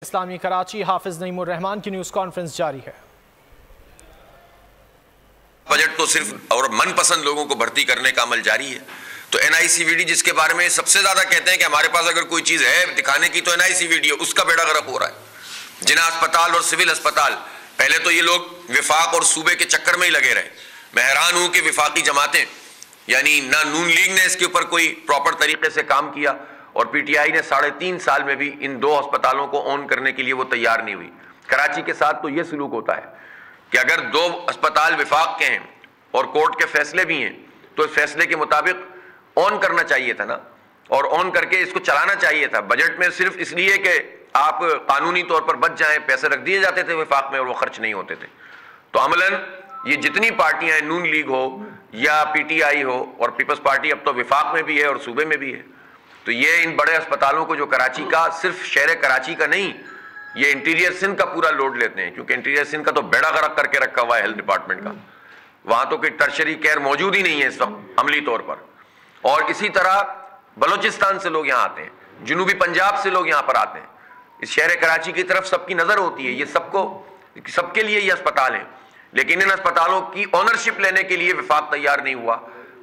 इस्लामी कराची हाफिज नईमुर रहमान की news conference जारी है। बजट तो सिर्फ और मनपसंद लोगों को भर्ती करने का अमल जारी है। तो एनआईसीवीडी जिसके बारे में सबसे ज्यादा कहते हैं कि हमारे पास अगर कोई चीज है दिखाने की तो एनआईसीवीडी है, उसका बेड़ा गर्क हो रहा है। जिना अस्पताल और सिविल अस्पताल, पहले तो ये लोग विफाक और सूबे के चक्कर में ही लगे रहे। मैं हैरान हूं कि विफाकी जमातें यानी ना नून लीग ने इसके ऊपर कोई प्रॉपर तरीके से काम किया और पीटीआई ने 3.5 साल में भी इन 2 अस्पतालों को ऑन करने के लिए वो तैयार नहीं हुई। कराची के साथ तो ये सलूक होता है कि अगर 2 अस्पताल विफाक के हैं और कोर्ट के फैसले भी हैं तो इस फैसले के मुताबिक ऑन करना चाहिए था ना, और ऑन करके इसको चलाना चाहिए था। बजट में सिर्फ इसलिए कि आप कानूनी तौर पर बच जाएं, पैसे रख दिए जाते थे विफाक में और वो खर्च नहीं होते थे। तो अमलन ये जितनी पार्टियां हैं, नून लीग हो या पीटीआई हो और पीपल्स पार्टी अब तो विफाक में भी है और सूबे में भी है, तो ये इन बड़े अस्पतालों को जो कराची का, सिर्फ शहर कराची का नहीं, ये इंटीरियर सिंध का पूरा लोड लेते हैं, क्योंकि इंटीरियर सिंध का तो बेड़ा गर्क करके रखा हुआ है हेल्थ डिपार्टमेंट का। वहां तो कोई टर्शरी केयर मौजूद ही नहीं है इस वक्त अमली तौर पर। और इसी तरह बलोचिस्तान से लोग यहाँ आते हैं, जुनूबी पंजाब से लोग यहाँ पर आते हैं। इस शहर कराची की तरफ सबकी नजर होती है, ये सबके लिए ये अस्पताल है, लेकिन इन अस्पतालों की ओनरशिप लेने के लिए विफाक तैयार नहीं हुआ,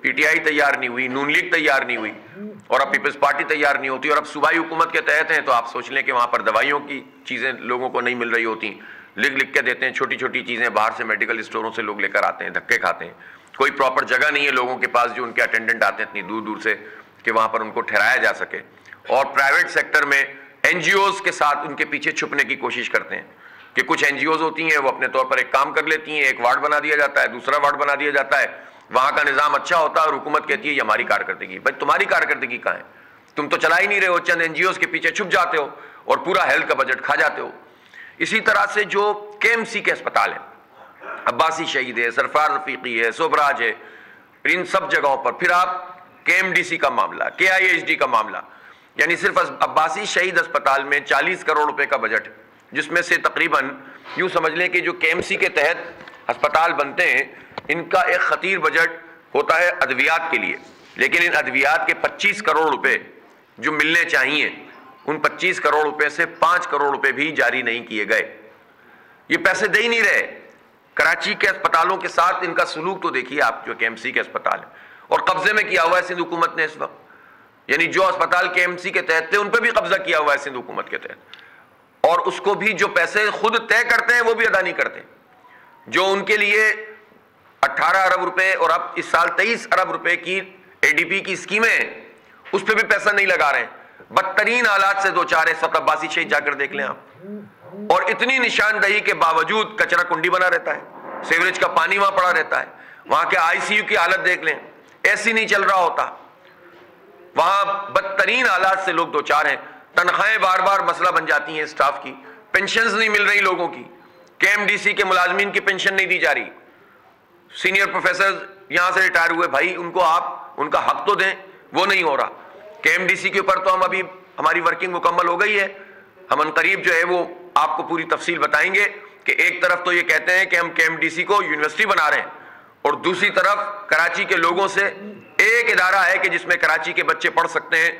पीटीआई तैयार नहीं हुई, नून लीग तैयार नहीं हुई और अब पीपल्स पार्टी तैयार नहीं होती। और अब सूबाई हुकूमत के तहत हैं तो आप सोच लें कि वहां पर दवाइयों की चीजें लोगों को नहीं मिल रही होती, लिख के देते हैं, छोटी छोटी चीजें बाहर से मेडिकल स्टोरों से लोग लेकर आते हैं, धक्के खाते हैं। कोई प्रॉपर जगह नहीं है लोगों के पास जो उनके अटेंडेंट आते हैं इतनी दूर दूर से कि वहां पर उनको ठहराया जा सके। और प्राइवेट सेक्टर में एनजीओज के साथ उनके पीछे छुपने की कोशिश करते हैं कि कुछ एनजीओज होती हैं वो अपने तौर पर एक काम कर लेती हैं, एक वार्ड बना दिया जाता है, दूसरा वार्ड बना दिया जाता है, वहां का निजाम अच्छा होता है और हुकूमत कहती है ये हमारी कारकर्दगी। भाई तुम्हारी कारकर्दगी कहां है? तुम तो चला ही नहीं रहे हो, चंद एनजीओज के पीछे छुप जाते हो और पूरा हेल्थ का बजट खा जाते हो। इसी तरह से जो केएमसी के अस्पताल है, अब्बासी शहीद है, सरफराज रफीकी है, सोबराज है, इन सब जगहों पर फिर आप केएमडीसी का मामला, केआईएचडी का मामला, यानी सिर्फ अब्बासी शहीद अस्पताल में 40 करोड़ रुपए का बजट है, जिसमें से तकरीबन यूं समझ लें कि जो केएमसी के तहत अस्पताल बनते हैं इनका एक खतीर बजट होता है अद्वियात के लिए, लेकिन इन अद्वियात के 25 करोड़ रुपए जो मिलने चाहिए, उन 25 करोड़ रुपए से 5 करोड़ रुपए भी जारी नहीं किए गए। ये पैसे दे ही नहीं रहे। कराची के अस्पतालों के साथ इनका सलूक तो देखिए आप, जो केएमसी के अस्पताल है और कब्जे में किया हुआ है सिंध हुकूमत ने इस वक्त, यानी जो अस्पताल केएमसी के तहत थे उन पर भी कब्जा किया हुआ है सिंध हुकूमत के तहत, और उसको भी जो पैसे खुद तय करते हैं वो भी अदा नहीं करते। जो उनके लिए 18 अरब रुपए और अब इस साल 23 अरब रुपए की एडीपी की स्कीमें हैं, उस पर भी पैसा नहीं लगा रहे हैं। बदतरीन हालात से दो चार है, सब अब्बासी शहीद जाकर देख लें आप। और इतनी निशानदही के बावजूद कचरा कुंडी बना रहता है, सीवरेज का पानी वहां पड़ा रहता है, वहां के आईसीयू की हालत देख लें, एसी नहीं चल रहा होता, वहां बदतरीन हालात से लोग दो चार हैं। तनख्वाहें बार बार मसला बन जाती हैं स्टाफ की, पेंशन नहीं मिल रही लोगों की, केएमडीसी के मुलाजमीन की पेंशन नहीं दी जा रही, सीनियर प्रोफेसर यहां से रिटायर हुए, भाई उनको आप उनका हक तो दें, वो नहीं हो रहा। केएमडीसी के ऊपर तो हम अभी हमारी वर्किंग मुकम्मल हो गई है, हम अनकरीब जो है वो आपको पूरी तफसील बताएंगे कि एक तरफ तो ये कहते हैं कि हम केएमडीसी को यूनिवर्सिटी बना रहे हैं और दूसरी तरफ कराची के लोगों से एक इदारा है कि जिसमें कराची के बच्चे पढ़ सकते हैं,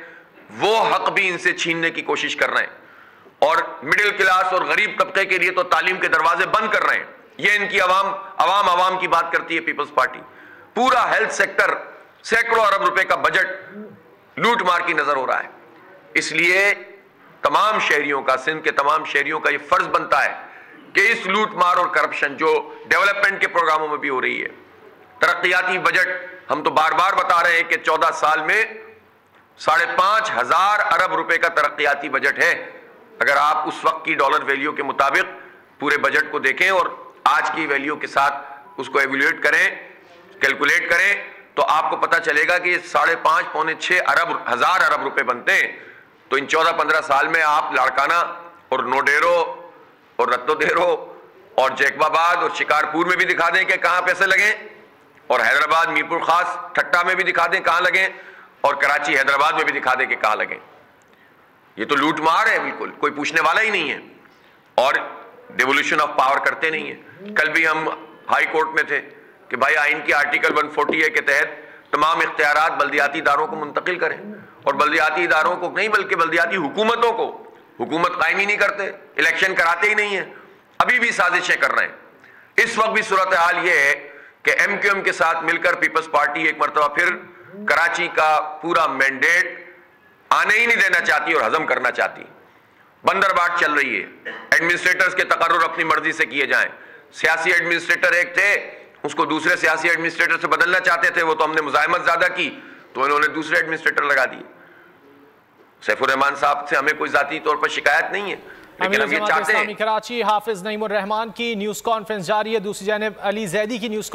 वो हक भी इनसे छीनने की कोशिश कर रहे हैं और मिडिल क्लास और गरीब तबके के लिए तो तालीम के दरवाजे बंद कर रहे हैं। ये इनकी अवाम की बात करती है पीपल्स पार्टी। पूरा हेल्थ सेक्टर सैकड़ों अरब रुपए का बजट लूट मार की नजर हो रहा है। इसलिए तमाम शहरियों का, सिंध के तमाम शहरियों का ये फर्ज बनता है कि इस लूट मार और करप्शन जो डेवलपमेंट के प्रोग्रामों में भी हो रही है, तरक्याती बजट, हम तो बार बार बता रहे हैं कि 14 साल में 5,500 अरब रुपए का तरक्याती बजट है। अगर आप उस वक्त की डॉलर वैल्यू के मुताबिक पूरे बजट को देखें और आज की वैल्यू के साथ उसको एवेल्यूएट करें, कैलकुलेट करें, तो आपको पता चलेगा कि 5.5 पौने 6 हजार अरब रुपए बनते हैं। तो इन 14-15 साल में आप लाड़काना और नोडेरो और रत्तोदेरो और जैकबाबाद और शिकारपुर में भी दिखा दें कि कहां पैसे लगे, और हैदराबाद मीरपुर खास ठट्टा में भी दिखा दें कहां लगे, और कराची हैदराबाद में भी दिखा दें कि कहां लगे। ये तो लूट मार है, बिल्कुल कोई पूछने वाला ही नहीं है और डिवोल्यूशन ऑफ पावर करते नहीं है। कल भी हम हाई कोर्ट में थे कि भाई आइन की आर्टिकल 140A के तहत तमाम इख्तियारात बल्दियाती इदारों को मुंतकिल करें, और बल्दियाती इदारों को नहीं बल्कि बल्दियाती हुकूमतों को हुकूमत कायम ही नहीं करते, इलेक्शन कराते ही नहीं है, अभी भी साजिशें कर रहे हैं। इस वक्त भी सूरत हाल यह है कि MQM के साथ मिलकर पीपल्स पार्टी एक मरतबा फिर कराची का पूरा मैंडेट आने ही नहीं देना चाहती और हजम करना चाहती। बंदरबाट चल रही है, एडमिनिस्ट्रेटर्स के तकर्रुर अपनी मर्जी से किए जाएं। सियासी एडमिनिस्ट्रेटर एक थे, उसको दूसरे सियासी एडमिनिस्ट्रेटर से बदलना चाहते थे, वो तो हमने मुजाहिमत ज्यादा की तो इन्होंने दूसरे एडमिनिस्ट्रेटर लगा दिए। सैफुर रहमान साहब से हमें कोई जाती तौर पर शिकायत नहीं है, लेकिन हम ये चाहते हैं। कराची हाफिज नईमुर रहमान की न्यूज कॉन्फ्रेंस जारी है। दूसरी जानिब अली जैदी की न्यूज